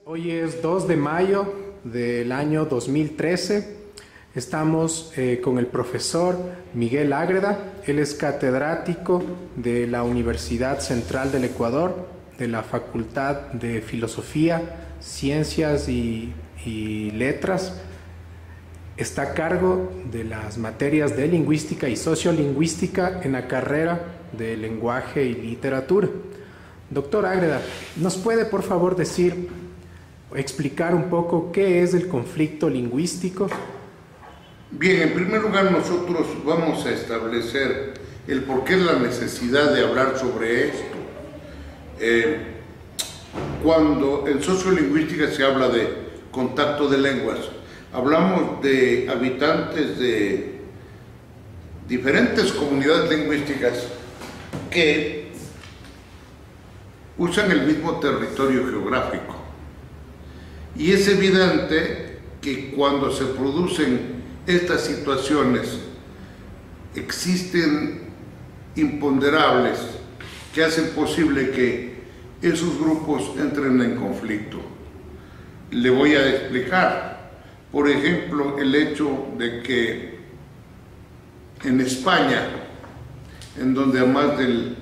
Hoy es 2 de mayo del año 2013. Estamos con el profesor Miguel Ágreda. Él es catedrático de la Universidad Central del Ecuador, de la Facultad de Filosofía, Ciencias y Letras. Está a cargo de las materias de lingüística y sociolingüística en la carrera de lenguaje y literatura. Doctor Ágreda, ¿nos puede por favor explicar un poco qué es el conflicto lingüístico? Bien, en primer lugar nosotros vamos a establecer el porqué de la necesidad de hablar sobre esto. Cuando en sociolingüística se habla de contacto de lenguas, hablamos de habitantes de diferentes comunidades lingüísticas que usan el mismo territorio geográfico. Y es evidente que cuando se producen estas situaciones existen imponderables que hacen posible que esos grupos entren en conflicto. Le voy a explicar, por ejemplo, el hecho de que en España, en donde además del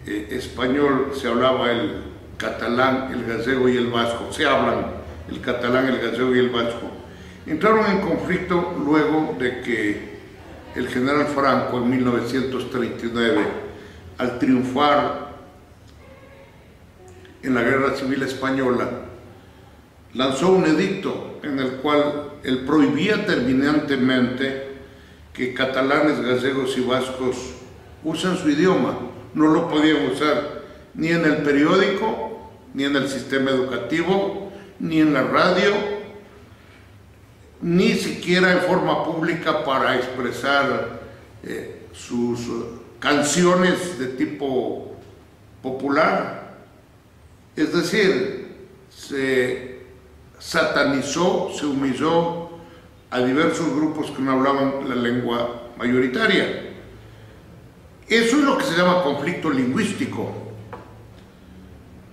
español se hablaba el catalán, el gallego y el vasco, se hablan el catalán, el gallego y el vasco, entraron en conflicto luego de que el general Franco en 1939, al triunfar en la Guerra Civil Española, lanzó un edicto en el cual él prohibía terminantemente que catalanes, gallegos y vascos usen su idioma. No lo podían usar ni en el periódico, ni en el sistema educativo, ni en la radio, ni siquiera en forma pública para expresar sus canciones de tipo popular. Es decir, se satanizó, se humilló a diversos grupos que no hablaban la lengua mayoritaria. Eso es lo que se llama conflicto lingüístico.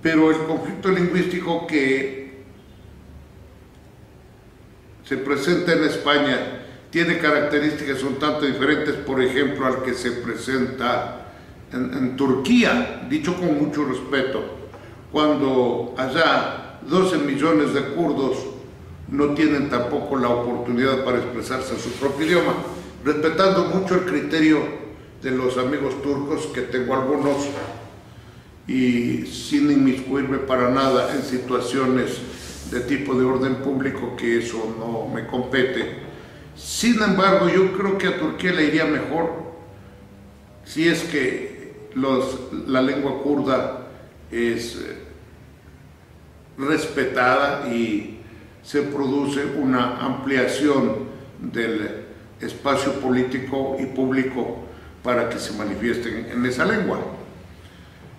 Pero el conflicto lingüístico que se presenta en España tiene características un tanto diferentes, por ejemplo, al que se presenta en Turquía, dicho con mucho respeto, cuando allá 12 millones de kurdos no tienen tampoco la oportunidad para expresarse en su propio idioma, respetando mucho el criterio de los amigos turcos, que tengo algunos, y sin inmiscuirme para nada en situaciones de tipo de orden público, que eso no me compete. Sin embargo, yo creo que a Turquía le iría mejor si es que la lengua kurda es respetada y se produce una ampliación del espacio político y público para que se manifiesten en esa lengua.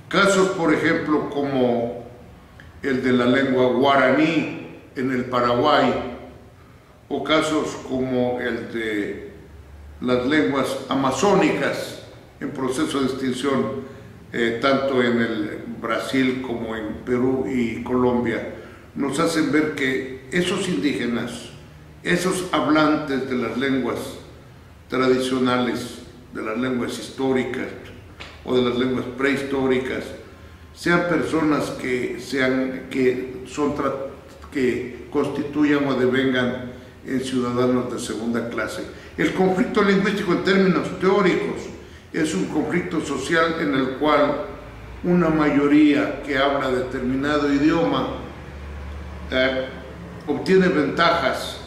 Casos, por ejemplo, como el de la lengua guaraní en el Paraguay, o casos como el de las lenguas amazónicas en proceso de extinción, tanto en el Brasil como en Perú y Colombia, nos hacen ver que esos indígenas, esos hablantes de las lenguas tradicionales, de las lenguas históricas o de las lenguas prehistóricas, sean personas que constituyan o devengan en ciudadanos de segunda clase. El conflicto lingüístico, en términos teóricos, es un conflicto social en el cual una mayoría que habla determinado idioma obtiene ventajas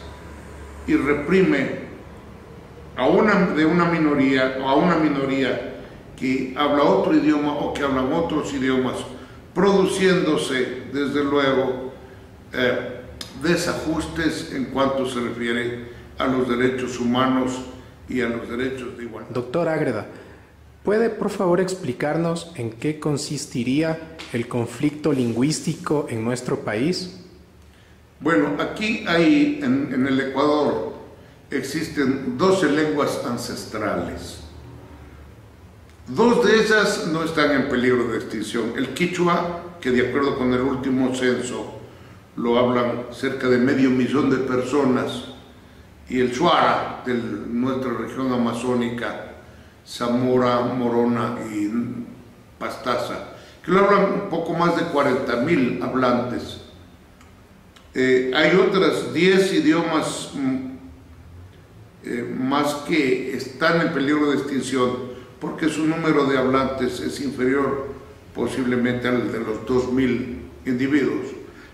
y reprime a una minoría que habla otro idioma o que hablan otros idiomas, produciéndose desde luego desajustes en cuanto se refiere a los derechos humanos y a los derechos de igualdad. Doctor Ágreda, ¿puede por favor explicarnos en qué consistiría el conflicto lingüístico en nuestro país? Bueno, aquí hay en el Ecuador existen 12 lenguas ancestrales. Dos de ellas no están en peligro de extinción. El quichua, que de acuerdo con el último censo lo hablan cerca de 500,000 de personas, y el Shuara de nuestra región amazónica, Zamora, Morona y Pastaza, que lo hablan un poco más de 40,000 hablantes. Hay otras 10 idiomas más que están en peligro de extinción porque su número de hablantes es inferior posiblemente al de los 2,000 individuos.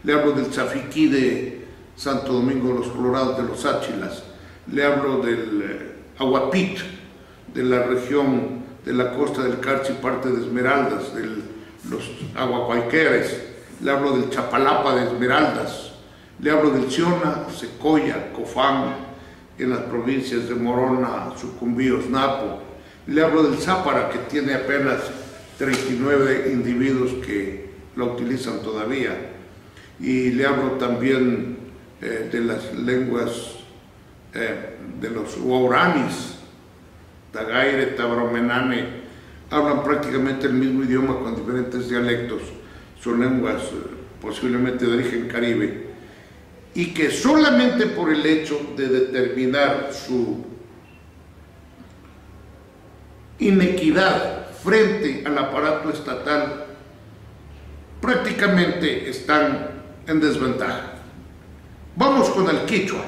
Le hablo del Zafiquí de Santo Domingo de los Colorados, de los Áchilas. Le hablo del Aguapit, de la región de la costa del Carchi, parte de Esmeraldas, de los Aguacuayqueres. Le hablo del Chapalapa de Esmeraldas. Le hablo del Ciona, Secoya, Cofán, en las provincias de Morona, Sucumbíos, Napo. Le hablo del Zápara, que tiene apenas 39 individuos que lo utilizan todavía. Y le hablo también de las lenguas de los Huauranis, Tagaire, Tabromenane. Hablan prácticamente el mismo idioma con diferentes dialectos. Son lenguas posiblemente de origen caribe, y que solamente por el hecho de determinar su inequidad frente al aparato estatal, prácticamente están en desventaja. Vamos con el quichua,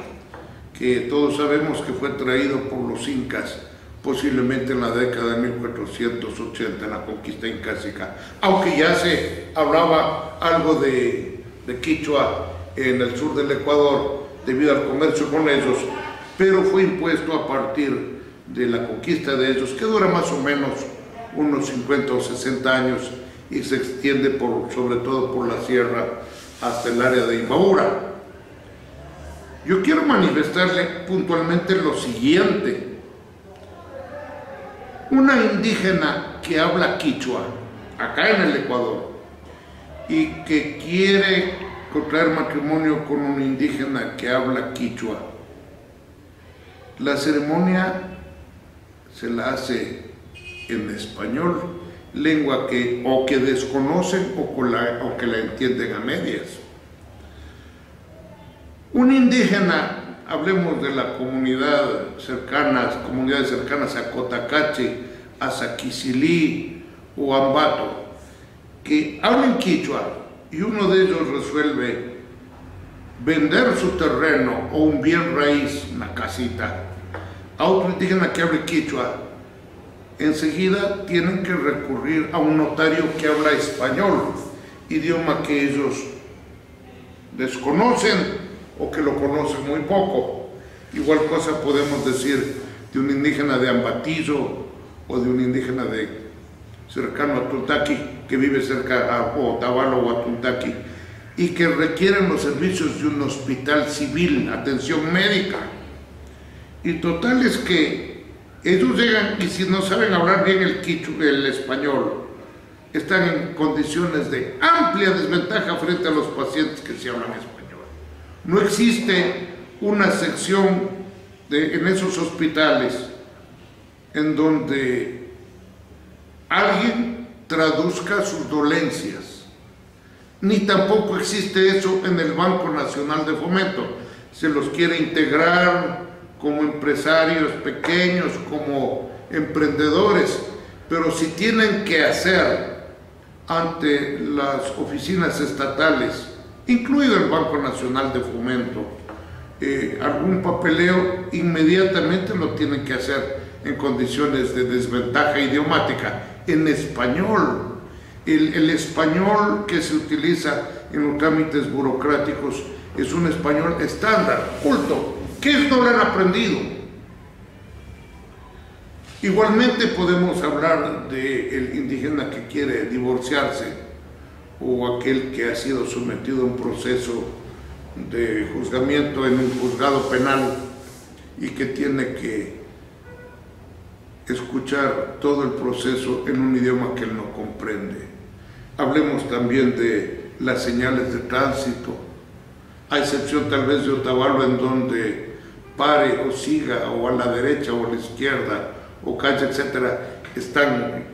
que todos sabemos que fue traído por los incas, posiblemente en la década de 1480, en la conquista incásica, aunque ya se hablaba algo de quichua en el sur del Ecuador debido al comercio con ellos, pero fue impuesto a partir de la conquista de ellos, que dura más o menos unos 50 o 60 años y se extiende sobre todo por la sierra hasta el área de Imbabura. Yo quiero manifestarle puntualmente lo siguiente. Una indígena que habla quichua, acá en el Ecuador, y que quiere contraer matrimonio con un indígena que habla quichua, la ceremonia se la hace en español, lengua que o que desconocen o que la entienden a medias. Un indígena, hablemos de la comunidades cercanas a Cotacache, a Saquisilí o Ambato, que hablan quichua, y uno de ellos resuelve vender su terreno o un bien raíz, una casita, a otro indígena que hable quichua, enseguida tienen que recurrir a un notario que habla español, idioma que ellos desconocen o que lo conocen muy poco. Igual cosa podemos decir de un indígena de Ambatillo o de un indígena cercano a Tuntaqui, que vive cerca a Otavalo o a Tuntaqui, y que requieren los servicios de un hospital civil, atención médica. Y total es que ellos llegan y si no saben hablar bien el español, están en condiciones de amplia desventaja frente a los pacientes que sí hablan español. No existe una sección en esos hospitales en donde alguien traduzca sus dolencias, ni tampoco existe eso en el Banco Nacional de Fomento. Se los quiere integrar como empresarios pequeños, como emprendedores, pero si tienen que hacer ante las oficinas estatales, incluido el Banco Nacional de Fomento, algún papeleo, inmediatamente lo tienen que hacer en condiciones de desventaja idiomática, en español. El español que se utiliza en los trámites burocráticos es un español estándar, culto, que ellos no lo han aprendido. Igualmente podemos hablar del indígena que quiere divorciarse o aquel que ha sido sometido a un proceso de juzgamiento en un juzgado penal y que tiene que escuchar todo el proceso en un idioma que él no comprende. Hablemos también de las señales de tránsito, a excepción tal vez de Otavalo, en donde pare o siga, o a la derecha o a la izquierda, o calle, etcétera, están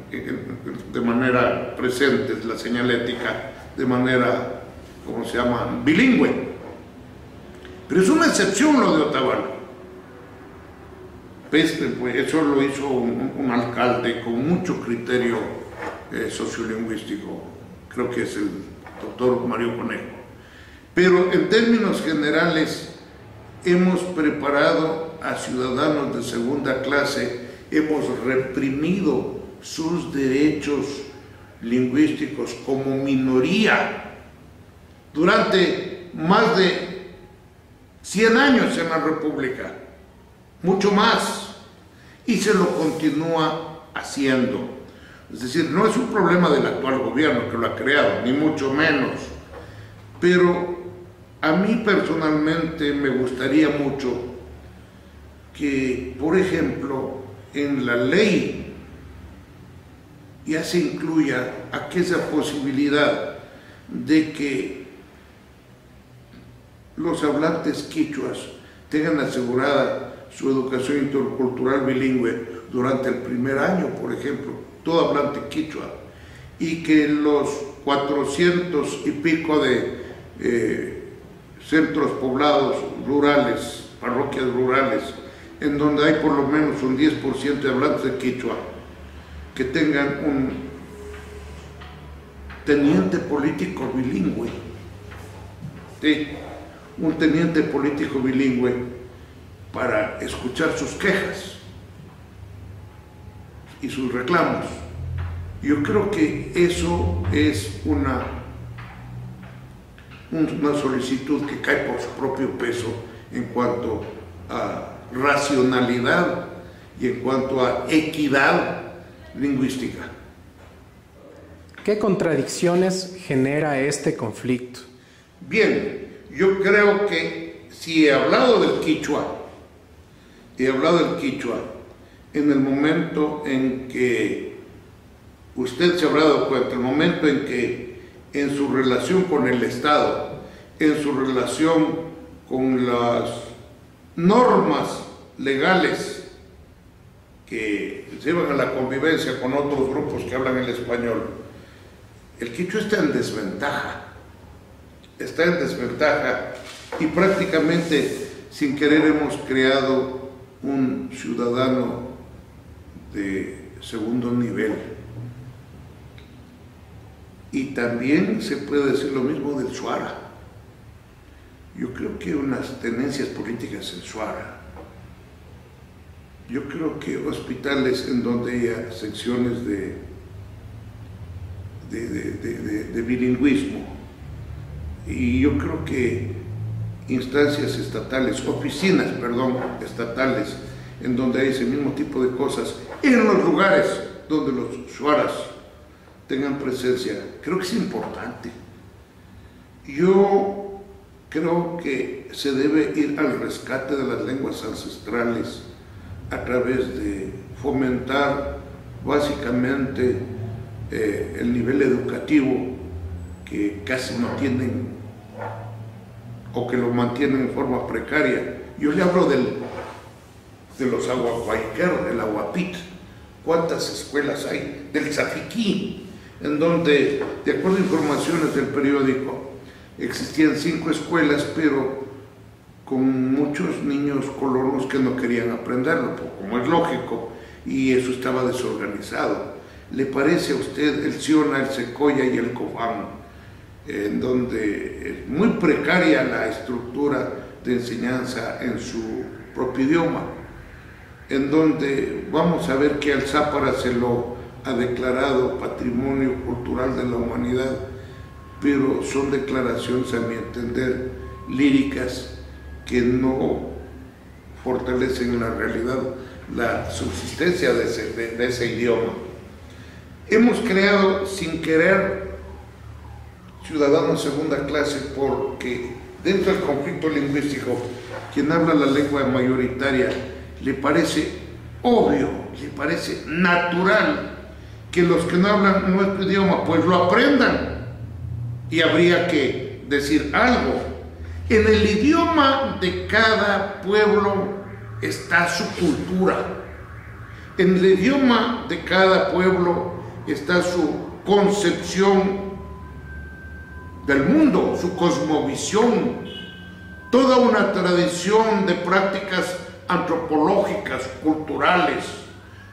de manera presentes, la señalética, de manera ¿cómo se llama?, bilingüe. Pero es una excepción lo de Otavalo. Pues eso lo hizo un alcalde con mucho criterio sociolingüístico, creo que es el doctor Mario Conejo. Pero en términos generales hemos preparado a ciudadanos de segunda clase, hemos reprimido sus derechos lingüísticos como minoría durante más de 100 años en la República, mucho más, y se lo continúa haciendo. Es decir, no es un problema del actual gobierno que lo ha creado, ni mucho menos, pero a mí personalmente me gustaría mucho que, por ejemplo, en la ley ya se incluya aquella posibilidad de que los hablantes quichuas tengan asegurada su educación intercultural bilingüe durante el primer año, por ejemplo, todo hablante quichua, y que los 400 y pico de centros poblados rurales, parroquias rurales, en donde hay por lo menos un 10% de hablantes de quichua, que tengan un teniente político bilingüe, ¿sí?, un teniente político bilingüe para escuchar sus quejas y sus reclamos. Yo creo que eso es una solicitud que cae por su propio peso en cuanto a racionalidad y en cuanto a equidad lingüística. ¿Qué contradicciones genera este conflicto? Bien, yo creo que si he hablado del quichua, en el momento en que usted se habrá dado cuenta, el momento en que en su relación con el Estado, en su relación con las normas legales que llevan a la convivencia con otros grupos que hablan el español, el quichua está en desventaja. Está en desventaja y prácticamente sin querer hemos creado un ciudadano de segundo nivel. Y también se puede decir lo mismo del Shuara. Yo creo que unas tenencias políticas en Shuara. Yo creo que hospitales en donde haya secciones de bilingüismo, y yo creo que instancias estatales, oficinas, perdón, estatales, en donde hay ese mismo tipo de cosas, en los lugares donde los shuaras tengan presencia, creo que es importante. Yo creo que se debe ir al rescate de las lenguas ancestrales a través de fomentar básicamente el nivel educativo que casi no tienen o que lo mantienen en forma precaria. Yo le hablo de los aguacuayquer, del aguapit. ¿Cuántas escuelas hay? Del Zafiquí, en donde, de acuerdo a informaciones del periódico, existían 5 escuelas, pero con muchos niños colonos que no querían aprenderlo, como es lógico, y eso estaba desorganizado. ¿Le parece a usted el Ciona, el Secoya y el Cofán, en donde es muy precaria la estructura de enseñanza en su propio idioma, en donde vamos a ver que al Zápara se lo ha declarado Patrimonio Cultural de la Humanidad, pero son declaraciones, a mi entender, líricas que no fortalecen en la realidad la subsistencia de ese idioma? Hemos creado sin querer ciudadanos de segunda clase porque dentro del conflicto lingüístico, quien habla la lengua mayoritaria le parece obvio, le parece natural que los que no hablan nuestro idioma pues lo aprendan, y habría que decir algo. En el idioma de cada pueblo está su cultura, en el idioma de cada pueblo está su concepción del mundo, su cosmovisión, toda una tradición de prácticas antropológicas, culturales,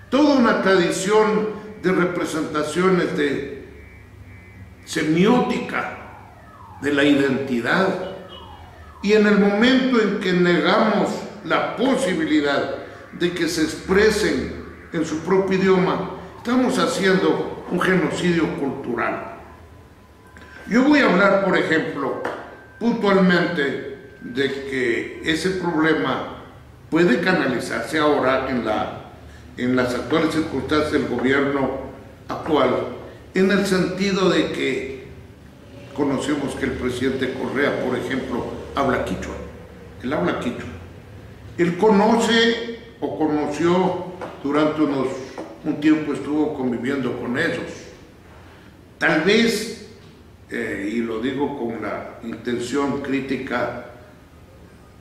toda una tradición de representaciones de semiótica de la identidad. Y en el momento en que negamos la posibilidad de que se expresen en su propio idioma, estamos haciendo un genocidio cultural. Yo voy a hablar, por ejemplo, puntualmente de que ese problema puede canalizarse ahora en las actuales circunstancias del gobierno actual, en el sentido de que conocemos que el presidente Correa, por ejemplo, habla quichua. Él habla quichua. Él conoce o conoció durante un tiempo, estuvo conviviendo con ellos. Tal vez, y lo digo con la intención crítica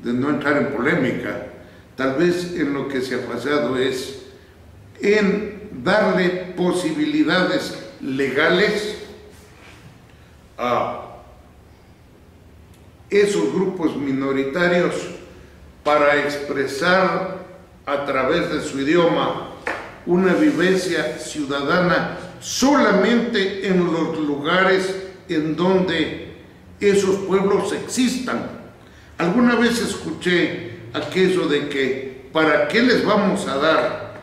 de no entrar en polémica, tal vez en lo que se ha pasado es en darle posibilidades legales a esos grupos minoritarios para expresar a través de su idioma una vivencia ciudadana solamente en los lugares en donde esos pueblos existan. Alguna vez escuché aquello de que ¿para qué les vamos a dar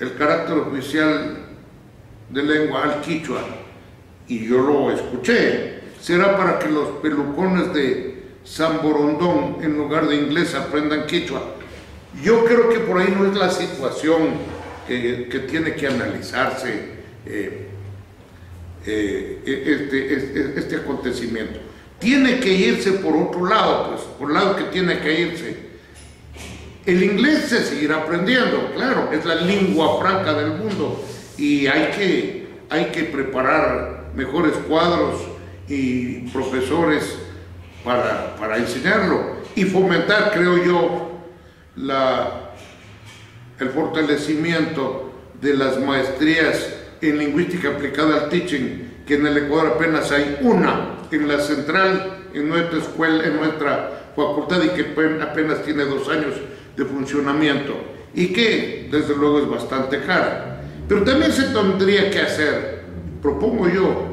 el carácter oficial de lengua al quichua? Y yo lo escuché. ¿Será para que los pelucones de San Borondón en lugar de inglés aprendan quichua? Yo creo que por ahí no es la situación que tiene que analizarse este acontecimiento. Tiene que irse por otro lado, pues, por el lado que tiene que irse. El inglés se seguirá aprendiendo, claro, es la lengua franca del mundo y hay que preparar mejores cuadros y profesores para enseñarlo y fomentar, creo yo, el fortalecimiento de las maestrías en lingüística aplicada al teaching, que en el Ecuador apenas hay una en la central, en nuestra escuela, en nuestra facultad, y que apenas tiene 2 años de funcionamiento y que desde luego es bastante cara. Pero también se tendría que hacer, propongo yo,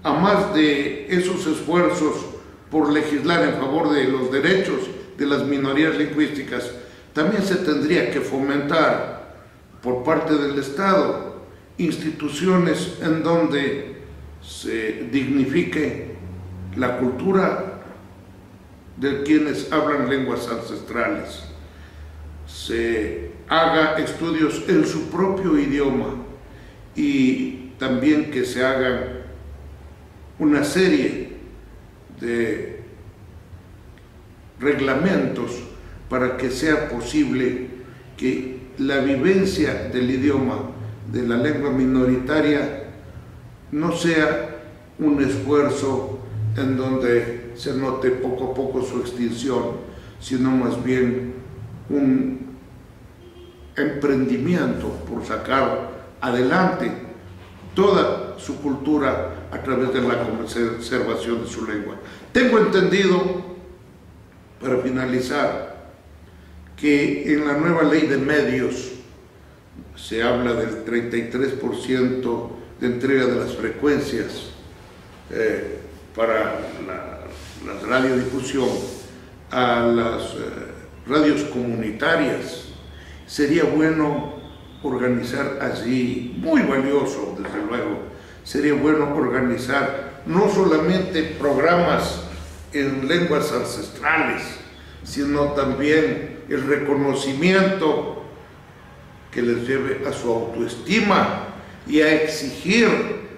a más de esos esfuerzos por legislar en favor de los derechos de las minorías lingüísticas, también se tendría que fomentar por parte del Estado instituciones en donde se dignifique la cultura de quienes hablan lenguas ancestrales, se haga estudios en su propio idioma y también que se hagan una serie de reglamentos para que sea posible que la vivencia del idioma de la lengua minoritaria no sea un esfuerzo en donde se note poco a poco su extinción, sino más bien un emprendimiento por sacar adelante toda su cultura a través de la conservación de su lengua. Tengo entendido, para finalizar, que en la nueva ley de medios se habla del 33% de entrega de las frecuencias para la radiodifusión a las radios comunitarias. Sería bueno organizar allí, muy valioso desde luego, sería bueno organizar no solamente programas en lenguas ancestrales, sino también el reconocimiento que les lleve a su autoestima y a exigir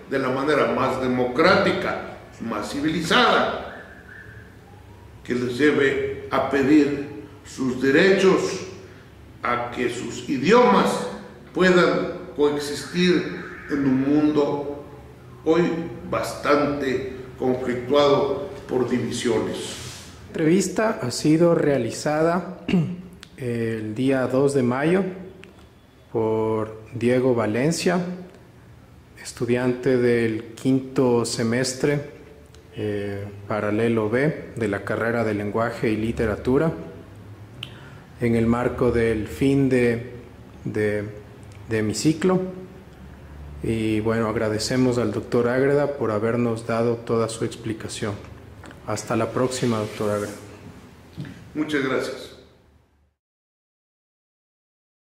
de la manera más democrática, más civilizada, que les lleve a pedir sus derechos, a que sus idiomas puedan coexistir en un mundo hoy bastante conflictuado por divisiones. La entrevista ha sido realizada el día 2 de mayo por Diego Valencia, estudiante del 5º semestre paralelo B de la carrera de Lenguaje y Literatura, en el marco del fin de mi ciclo. Y bueno, agradecemos al doctor Ágreda por habernos dado toda su explicación. Hasta la próxima, doctor Ágreda. Muchas gracias.